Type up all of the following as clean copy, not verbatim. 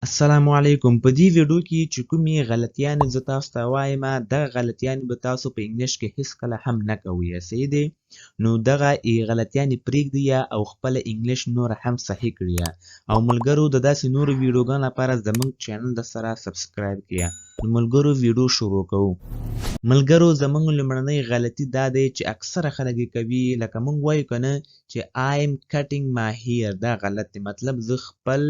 السلام علیکم. په دې ویډیو کې چې کومې غلطیانې زه تاسو ته وایم، دغه غلطیانې به تاسو په انګلیش کې هیڅکله هم نه کوئ. صحیح دی؟ نو دغه غلطیانې پرېږدئ او خپله انګلیش نوره هم صحیح کړئ. او ملګرو د داسې نورو ویډیوګانو لپاره زموږ چینل د سره سبسکرایب کړئ. نو ملګرو ویډیو شروع کوو. ملګرو زموږ لومړنۍ غلطي دا دی چې اکثره خلک یې کوي، لکه موږ وایو که نه چې I am cutting my hair. دا غلط دی، مطلب زه خپل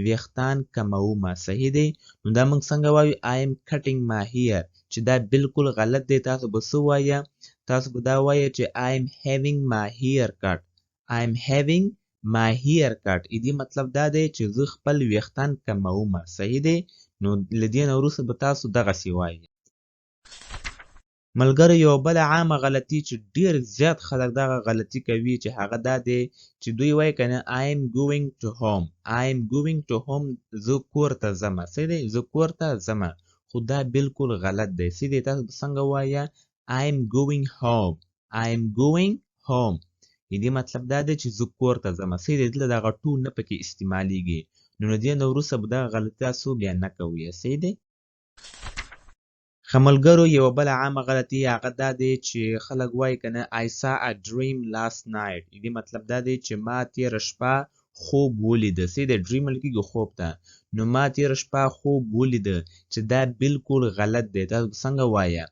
ویښتان کمومه. صحیح دی؟ نو دا موږ څنګه وایو I am cutting my hair، چې دا بالکل غلط دی. تاسو به څه وایه؟ تاسو به دا وایه چې I am having my hair cut. I am having my hair cut. دې مطلب دا دی چې زه خپل ویښتان کمومه. صحیح دی؟ نو له دې نه وروسته به تاسو دغسې وایئ. ملګرو یوه بله عامه غلطي چې ډېر زیات خلک دغه غلطي کوي چې هغه دا دی چې دوی وایي که نه I am going to home. I am going to home، زه کور ته ځمه. صحیح دی؟ زه کور ته ځمه، خو دا بالکل غلط دی. صحیح دی؟ تاسو به څنګه وایه؟ I am going home. I am going home. دې مطلب دا دی چې زه کور ته ځمه. صحیح دی؟ دلته دغه ټو نه پکې استعمالیږي. نو له دې نه وروسته به دغه غلطي تاسو بیا نه کوئ. صحیح دی؟ ښه ملګرو یوه بله عامه غلطي هغه دا دی چې خلک وایي که نه I saw a dream last night. دې مطلب دا دی چې ما تېره شپه خوب ولیده. صحیح دی؟ ډریم ویل کېږي خوب ته. نو ما تېره شپه خوب ولیده، چې دا بالکل غلط دی. تاسو څنګه وایه؟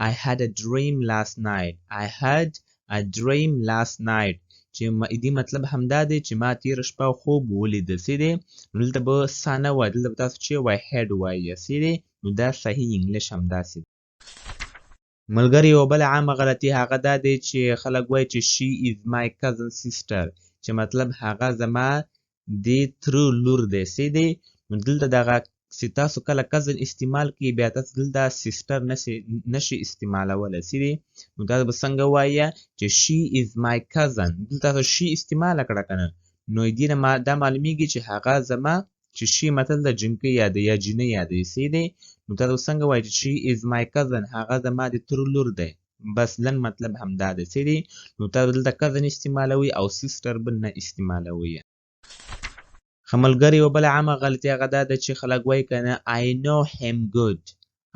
I had a dream last night. I had a dream last night، چې دې مطلب همدا دی چې ما تېره شپه خوب ولیده. صحیح دی؟ نو دلته به سا نه وایه، دلته به تاسو چې وایه هیډ وایه. صحیح دی؟ نو دا صحیح انګلیش همداسې دی. ملګرو یوه بله عامه غلطي هغه دا دی چې خلک وایي چې she is my cousin sister، چې مطلب هغه زما د تره لور دی. صحیح دی؟ نو دلته دغه چې تاسو کله cousin استعمال کړئ، بیا تاسو دلته sister نشئ استعمالولی. صحیح دی؟ نو تاسو به څنګه وایه چې she is my cousin. دلته تاسو she استعماله کړه که نه، نو دې نه دا معلومیږي چې هغه زما چې she متل د جنکۍ یادوي یا جینۍ یادوي. صحیح دی؟ نو تاسو څنګه وایئ چې she is my cousin، هغه زما د تره لور دی. بس لنډ مطلب همدا دی. صحیح دی؟ نو تاسو دلته cousin استعمالوئ او sister به نه استعمالوئ. ښه ملګرو یوه بله عامه غلطي هغه دا ده چې خلک وایي که نه I know him good.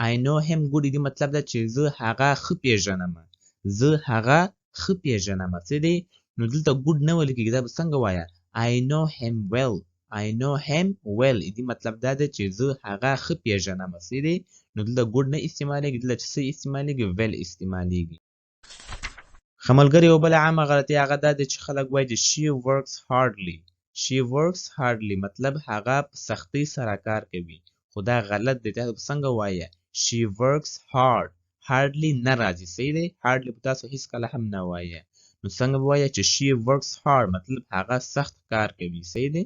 I know him good دې مطلب ده چې زه هغه ښه پېژنمه. زه هغه ښه پېژنمه. څه دی؟ نو دلته good نه ویل کېږي، دا به څنګه وایه؟ I know him well. I know him well دې مطلب دا ده چې زه هغه ښه پېژنمه. څه دی؟ نو دلته good نه استعمالیږي، دلته چې څه استعمالیږي؟ well استعمالیږي. ښه ملګرو یوه بله عامه غلطي هغه دا ده چې خلک وایي چې she works hardly. She works hardly مطلب هغه په سختۍ سره کار کوي، خو دا غلط دی. تاسو به څنګه وایه؟ She works hard. hardly نه راځي. صحیح دی؟ hardly به تاسو هیڅکله هم نه وایه. نو څنګه به وایه چې she works hard مطلب هغه سخت کار کوي. صحیح دی؟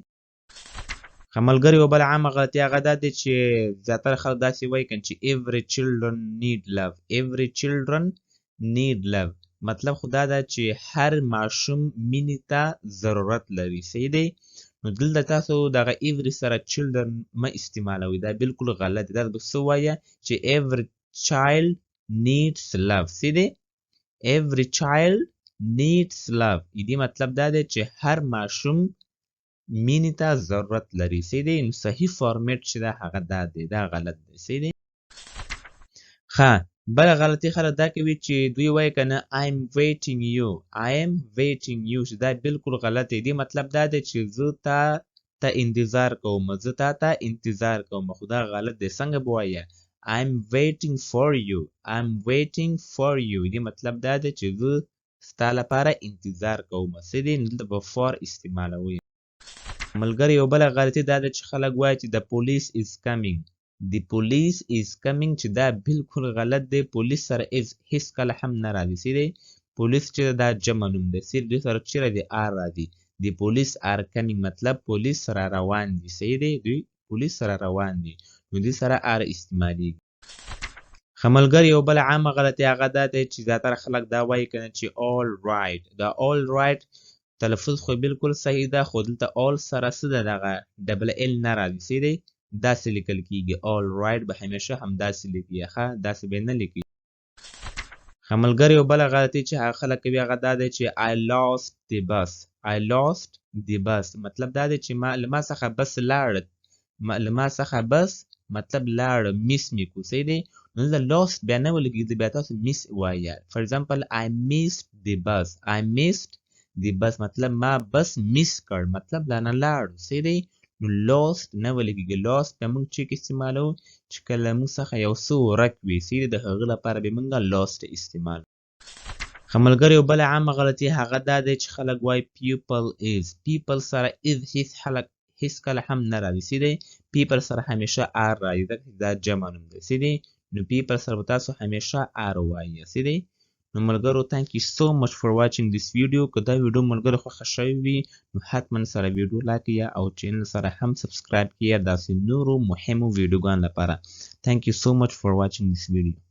ښه ملګرو یوه بله عامه غلطي هغه دا دی چې زیاتره خلک داسې وایي که چې every children need love. Every children need love مطلب خو دا ده چې هر ماشوم مینې ته ضرورت لري. صحیح دی؟ نو دلته تاسو دغه every سره children مه استعمالوئ، دا بالکل غلط دی. تاسو به څه وایه چې every child needs love. صحیح دی؟ every child needs love دې مطلب دا دی چې هر ماشوم مینې ته ضرورت لري. صحیح دی؟ نو صحیح فارمیټ چې ده هغه دا دی، دا غلط دی. صحیح دی؟ ښه بله غلطي خلک دا کوي چې دوی وایي که نه I am waiting you. I am waiting you چې دا بالکل غلط دی. دې مطلب دا دی چې زه تا ته انتظار کوم، زه تا ته انتظار کوم، خو دا غلط دی. څنګه به وایه؟ I am waiting for you. I am waiting for you دې مطلب دا دی چې زه ستا لپاره انتظار کوم. څه دی؟ دلته به for استعمالوئ. ملګرو یوه بله غلطي دا ده چې خلک وایي چې the police is coming. The police is coming چې دا بالکل غلط دی. پولیس سره هیڅکله هم نه راځي. صحیح دی؟ پولیس چې دا جمع نوم دی. صحیح دوی سره چیرې دی آر راځي. The police are coming مطلب پولیس سره روان دي. صحیح دی؟ دوی پولیس سره روان دي، نو دوی سره آر استعمالیږي. ښه ملګرو یوه بله عامه غلطي هغه دا دی چې زیاتره خلک دا وایي که نه چې all right. دا all right تلفظ خو بالکل صحیح ده، خو دلته all سره څه ده؟ دغه ډبل ال نه راځي. صحیح دی؟ داسې لیکل کېږي. all right به همیشه همداسې لیکي. ښه داسې به نه لیکي. ښه ملګرو یوه بله غلطي چې هغه خلک کوي هغه دا دی چې I lost the bus. I lost the bus مطلب دا دی چې له ما څخه بس لاړ. له ما څخه بس مطلب لاړ میس مې کو صحیح دی نو دلته lost بیا نه ولګېږي بیا تاسو miss وایه for example I missed the bus I missed the bus مطلب ما بس miss کړ مطلب لا نه لاړ صحیح دی نو lost نه ولګېږي lost بیا موږ چیک استعمالوو چې کله موږ څخه یو څه ورک وي صحیح دی د هغه لپاره به موږ lost استعمال ښه ملګریو بله عامه غلطي هغه دا دی چې خلک وایي people is people سره is هیڅ کله هم نه راځي صحیح دی people سره همیشه r راځي ځکه دا جمع نوم دی صحیح دی نو people سره به تاسو همیشه r وایي صحیح دی نو ملګرو thank you so much for watching this video که دا ویډیو ملګرو خوښه شوې وي نو حتما سره ویډیو لایک کړئ او چینل سره هم سبسکرایب کړئ داسې نورو مهمو ویډیوګانو لپاره thank you so much for watching this video